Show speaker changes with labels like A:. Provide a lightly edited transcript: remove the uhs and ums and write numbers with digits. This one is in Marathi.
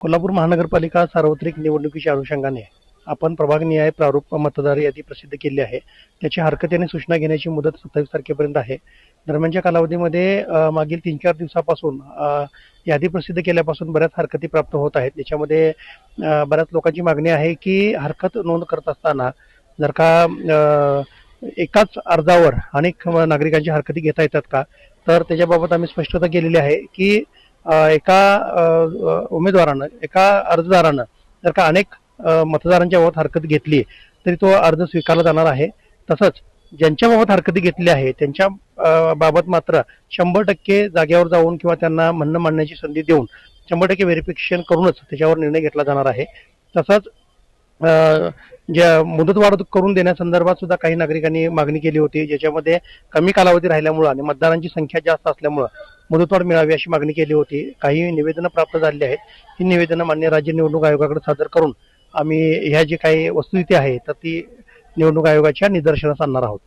A: कोल्हापूर महानगरपालिका सार्वत्रिक निवडणुकीच्या अनुषंगाने आपण प्रभागनिहाय प्रारूप मतदार यादी प्रसिद्ध केली आहे. त्याची हरकत आणि सूचना घेण्याची मुदत 27 तारखेपर्यंत आहे. दरम्यानच्या कालावधीमध्ये मागील 3-4 दिवसापासून यादी प्रसिद्ध केल्यापासून बऱ्याच हरकती प्राप्त होत आहेत. त्याच्यामध्ये बऱ्याच लोकांची मागणी आहे की हरकत नोंद करत असताना जर का एकाच अर्जावर अनेक नागरिकांची हरकती घेता येतात का, तर त्याच्याबाबत आम्ही स्पष्टता केलेली आहे की एका उमेदवारानं एका अर्जदारानं जर का अनेक मतदारांच्या बाबत हरकत घेतली तरी तो अर्ज स्वीकारला जाणार आहे. तसंच ज्यांच्या बाबत हरकती घेतली आहे त्यांच्या बाबत मात्र 100% जागेवर जाऊन किंवा त्यांना म्हणणं मांडण्याची संधी देऊन 100% व्हेरिफिकेशन करूनच त्याच्यावर निर्णय घेतला जाणार आहे. तसंच ज्या मुदतवाढ करून देण्यासंदर्भात सुद्धा काही नागरिकांनी मागणी केली होती, ज्याच्यामध्ये कमी कालावधी राहिल्यामुळे आणि मतदारांची संख्या जास्त असल्यामुळे मुदतवाढ मिळावी अशी मागणी केली होती. काही निवेदनं प्राप्त झालेली आहेत. ही निवेदनं मान्य राज्य निवडणूक आयोगाकडे सादर करून आम्ही ह्या जी काही वस्तुस्थिती आहे तर ती निवडणूक आयोगाच्या निदर्शनास आणणार आहोत.